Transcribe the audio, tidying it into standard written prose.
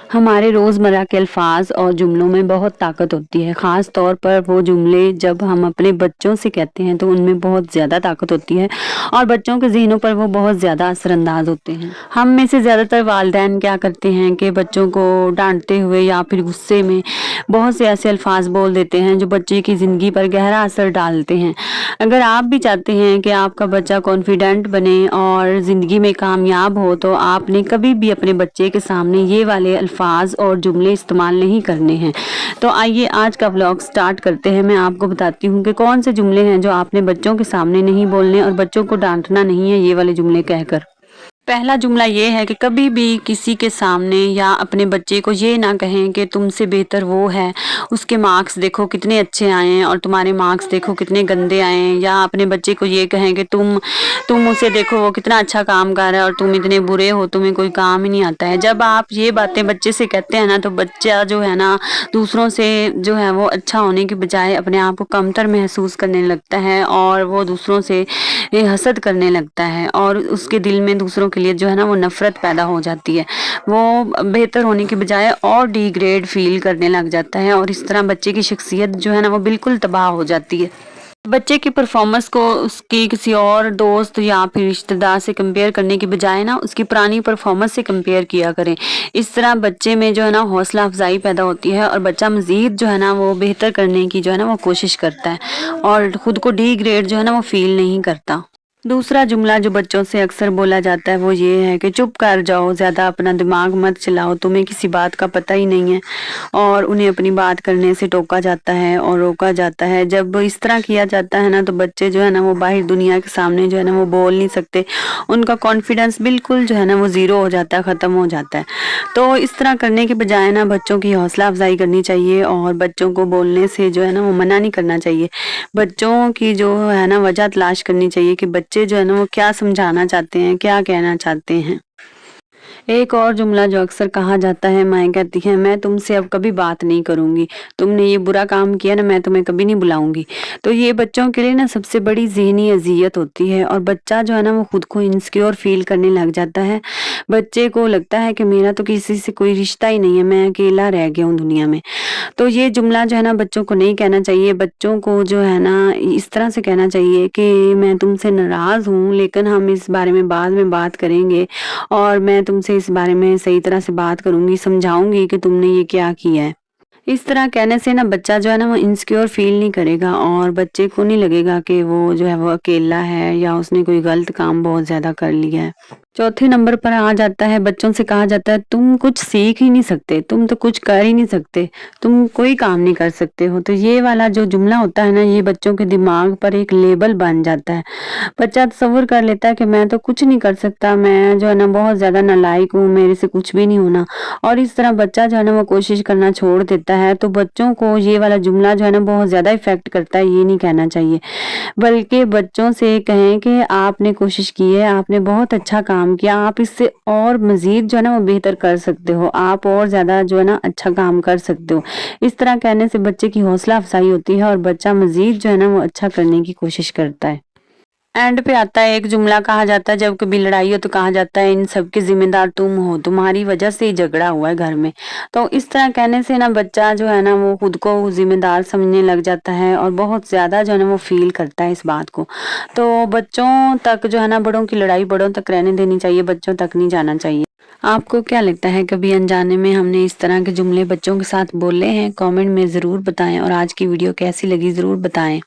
हमारे रोज़मर्रा के अल्फाज और जुमलों में बहुत ताकत होती है, ख़ास तौर पर वो जुमले जब हम अपने बच्चों से कहते हैं तो उनमें बहुत ज़्यादा ताकत होती है और बच्चों के ज़हनों पर वो बहुत ज़्यादा असरअंदाज होते हैं। हम में से ज़्यादातर वालिदैन क्या करते हैं कि बच्चों को डांटते हुए या फिर गुस्से में बहुत से ऐसे अल्फाज बोल देते हैं जो बच्चे की ज़िंदगी पर गहरा असर डालते हैं। अगर आप भी चाहते हैं कि आपका बच्चा कॉन्फिडेंट बने और ज़िंदगी में कामयाब हो तो आपने कभी भी अपने बच्चे के सामने ये वाले अल्फाज और जुमले इस्तेमाल नहीं करने हैं। तो आइए आज का व्लॉग स्टार्ट करते हैं। मैं आपको बताती हूँ कि कौन से जुमले हैं जो आपने बच्चों के सामने नहीं बोलने और बच्चों को डांटना नहीं है ये वाले जुमले कहकर। पहला जुमला ये है कि कभी भी किसी के सामने या अपने बच्चे को ये ना कहें कि तुमसे बेहतर वो है, उसके मार्क्स देखो कितने अच्छे आए हैं और तुम्हारे मार्क्स देखो कितने गंदे आए हैं। या अपने बच्चे को ये कहें कि तुम उसे देखो वो कितना अच्छा काम कर रहा है और तुम इतने बुरे हो, तुम्हें कोई काम ही नहीं आता है। जब आप ये बातें बच्चे से कहते हैं ना तो बच्चा जो है ना दूसरों से जो है वो अच्छा होने की बजाय अपने आप को कमतर महसूस करने लगता है और वो दूसरों से हसद करने लगता है और उसके दिल में दूसरों के लिए जो है ना वो नफरत पैदा हो जाती है। वो बेहतर होने की बजाय और डिग्रेड फील करने लग जाता है और इस तरह बच्चे की शख्सियत जो है ना वो बिल्कुल तबाह हो जाती है। बच्चे की परफॉर्मेंस को उसकी किसी और दोस्त या फिर रिश्तेदार से कंपेयर करने की बजाय ना उसकी पुरानी परफॉर्मेंस से कंपेयर किया करें। इस तरह बच्चे में जो है ना हौसला अफजाई पैदा होती है और बच्चा मज़ीद जो है ना वो बेहतर करने की जो है ना वो कोशिश करता है और खुद को डिग्रेड जो है ना वो फील नहीं करता। दूसरा जुमला जो बच्चों से अक्सर बोला जाता है वो ये है कि चुप कर जाओ, ज़्यादा अपना दिमाग मत चलाओ, तुम्हें किसी बात का पता ही नहीं है। और उन्हें अपनी बात करने से टोका जाता है और रोका जाता है। जब इस तरह किया जाता है ना तो बच्चे जो है ना वो बाहर दुनिया के सामने जो है ना वो बोल नहीं सकते, उनका कॉन्फिडेंस बिल्कुल जो है ना वो ज़ीरो हो जाता है, ख़त्म हो जाता है। तो इस तरह करने के बजाय ना बच्चों की हौसला अफजाई करनी चाहिए और बच्चों को बोलने से जो है ना वो मना नहीं करना चाहिए। बच्चों की जो है ना वजह तलाश करनी चाहिए कि बच्चे जो है ना वो क्या समझाना चाहते हैं, क्या कहना चाहते हैं। एक और जुमला जो अक्सर कहा जाता है, माएँ कहती हैं मैं तुमसे अब कभी बात नहीं करूँगी, तुमने ये बुरा काम किया ना मैं तुम्हें कभी नहीं बुलाऊँगी। तो ये बच्चों के लिए ना सबसे बड़ी ज़हनी अज़ियत होती है और बच्चा जो है ना वो खुद को इनसिक्योर फ़ील करने लग जाता है। बच्चे को लगता है कि मेरा तो किसी से कोई रिश्ता ही नहीं है, मैं अकेला रह गया हूँ दुनिया में। तो ये जुमला जो है ना बच्चों को नहीं कहना चाहिए। बच्चों को जो है ना इस तरह से कहना चाहिए कि मैं तुमसे नाराज़ हूँ लेकिन हम इस बारे में बाद में बात करेंगे और मैं तुमसे इस बारे में सही तरह से बात करूँगी, समझाऊँगी कि तुमने ये क्या किया है। इस तरह कहने से ना बच्चा जो है ना वो इनसिक्योर फील नहीं करेगा और बच्चे को नहीं लगेगा कि वो जो है वो अकेला है या उसने कोई गलत काम बहुत ज़्यादा कर लिया है। चौथे नंबर पर आ जाता है, बच्चों से कहा जाता है तुम कुछ सीख ही नहीं सकते, तुम तो कुछ कर ही नहीं सकते, तुम कोई काम नहीं कर सकते हो। तो ये वाला जो जुमला होता है ना ये बच्चों के दिमाग पर एक लेबल बन जाता है। बच्चा तसव्वुर कर लेता है कि मैं तो कुछ नहीं कर सकता, मैं जो है ना बहुत ज़्यादा नालायक हूँ, मेरे से कुछ भी नहीं होना। और इस तरह बच्चा जो है ना वो कोशिश करना छोड़ देता है। तो बच्चों को ये वाला जुमला जो है ना बहुत ज़्यादा इफ़ेक्ट करता है, ये नहीं कहना चाहिए। बल्कि बच्चों से कहें कि आपने कोशिश की है, आपने बहुत अच्छा काम किया, आप इससे और मज़ीद जो है ना वो बेहतर कर सकते हो, आप और ज़्यादा जो है ना अच्छा काम कर सकते हो। इस तरह कहने से बच्चे की हौसला अफ़ज़ाई होती है और बच्चा मज़ीद जो है ना वो अच्छा करने की कोशिश करता है। एंड पे आता है एक जुमला कहा जाता है जब कभी लड़ाई हो तो कहा जाता है इन सब के जिम्मेदार तुम हो, तुम्हारी वजह से ही झगड़ा हुआ है घर में। तो इस तरह कहने से ना बच्चा जो है ना वो खुद को जिम्मेदार समझने लग जाता है और बहुत ज्यादा जो है ना वो फील करता है इस बात को। तो बच्चों तक जो है ना बड़ों की लड़ाई बड़ों तक रहने देनी चाहिए, बच्चों तक नहीं जाना चाहिए। आपको क्या लगता है कभी अनजाने में हमने इस तरह के जुमले बच्चों के साथ बोले हैं? कमेंट में ज़रूर बताएं और आज की वीडियो कैसी लगी ज़रूर बताएं।